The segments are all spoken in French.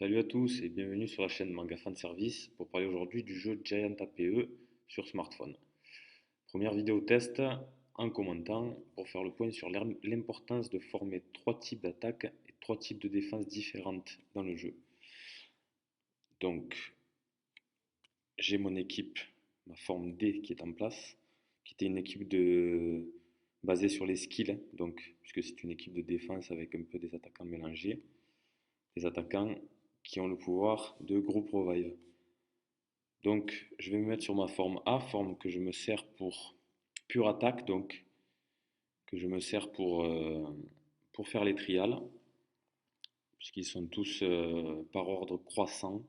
Salut à tous et bienvenue sur la chaîne Manga Fan Service pour parler aujourd'hui du jeu Giant APE sur smartphone. Première vidéo test en commentant pour faire le point sur l'importance de former trois types d'attaques et trois types de défenses différentes dans le jeu. Donc, j'ai mon équipe, ma forme D qui est en place, qui était une équipe basée sur les skills, donc, puisque c'est une équipe de défense avec un peu des attaquants mélangés, des attaquants qui ont le pouvoir de group revive. Donc, je vais me mettre sur ma forme A, forme que je me sers pour pure attaque, donc que je me sers pour faire les trials, puisqu'ils sont tous par ordre croissant,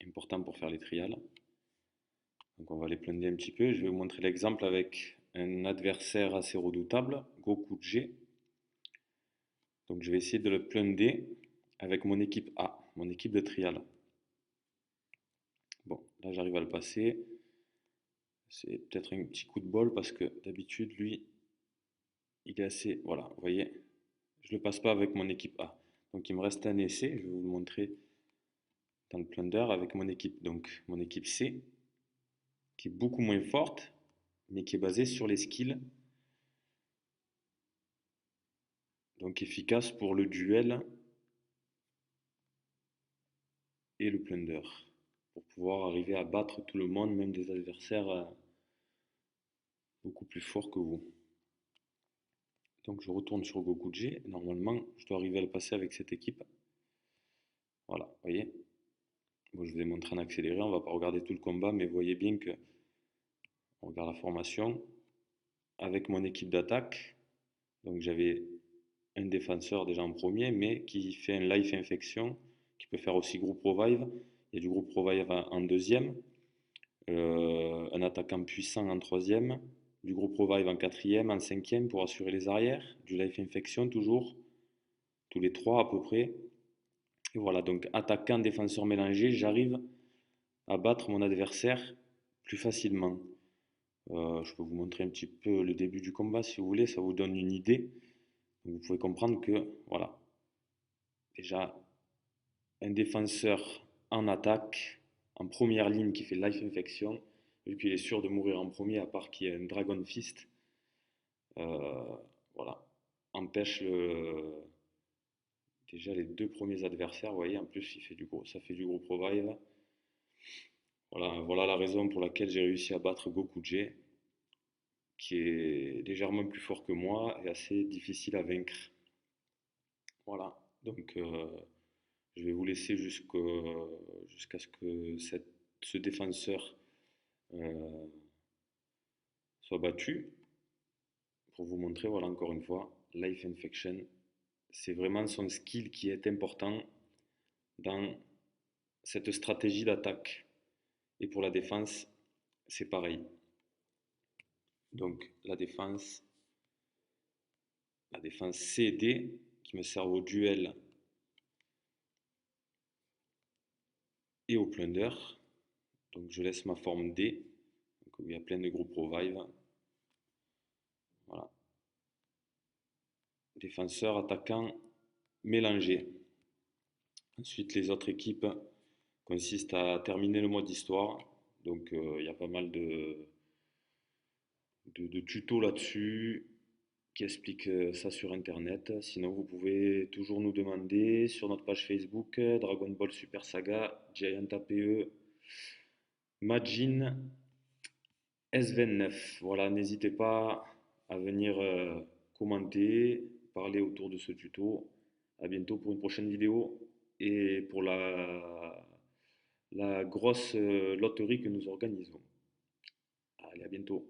important pour faire les trials. Donc, on va les plunder un petit peu. Je vais vous montrer l'exemple avec un adversaire assez redoutable, Goku G. Donc, je vais essayer de le plunder avec mon équipe A, mon équipe de trial. Bon, là, j'arrive à le passer. C'est peut-être un petit coup de bol parce que d'habitude, lui, il est assez... Voilà, vous voyez, je ne le passe pas avec mon équipe A. Donc il me reste un essai, je vais vous le montrer dans le plunder avec mon équipe. Donc mon équipe C, qui est beaucoup moins forte, mais qui est basée sur les skills. Donc efficace pour le duel et le plunder. Pour pouvoir arriver à battre tout le monde, même des adversaires beaucoup plus forts que vous. Donc je retourne sur Goku G. Normalement, je dois arriver à le passer avec cette équipe. Voilà, vous voyez. Bon, je vous ai montré en accéléré, on ne va pas regarder tout le combat, mais vous voyez bien que on regarde la formation avec mon équipe d'attaque. Donc j'avais un défenseur déjà en premier, mais qui fait un life infection, qui peut faire aussi group revive. Il y a du group revive en deuxième, un attaquant puissant en troisième, du group revive en quatrième, en cinquième pour assurer les arrières, du life infection toujours, tous les trois à peu près. Et voilà, donc attaquant, défenseur mélangé, j'arrive à battre mon adversaire plus facilement. Je peux vous montrer un petit peu le début du combat si vous voulez, ça vous donne une idée. Donc vous pouvez comprendre que, voilà, déjà un défenseur en attaque, en première ligne qui fait life infection, vu qu'il est sûr de mourir en premier à part qu'il y ait un Dragon Fist, voilà, empêche déjà les deux premiers adversaires, vous voyez, en plus ça fait du gros revive. Voilà la raison pour laquelle j'ai réussi à battre Goku J, qui est légèrement plus fort que moi et assez difficile à vaincre. Voilà, donc je vais vous laisser jusqu'à ce que ce défenseur euh, soit battu pour vous montrer, voilà, encore une fois, Life Infection. C'est vraiment son skill qui est important dans cette stratégie d'attaque. Et pour la défense, c'est pareil. Donc la défense CD qui me sert au duel et au plunder. Donc je laisse ma forme D, donc où il y a plein de groupes revive. Voilà. Défenseur, attaquant, mélangé. Ensuite, les autres équipes consistent à terminer le mode histoire. Donc il y a pas mal de tutos là-dessus qui expliquent ça sur internet. Sinon, vous pouvez toujours nous demander sur notre page Facebook Dragon Ball Super Saga, Giant APE, Majin S29. Voilà, n'hésitez pas à venir commenter, parler autour de ce tuto. À bientôt pour une prochaine vidéo et pour la grosse loterie que nous organisons. Allez, à bientôt.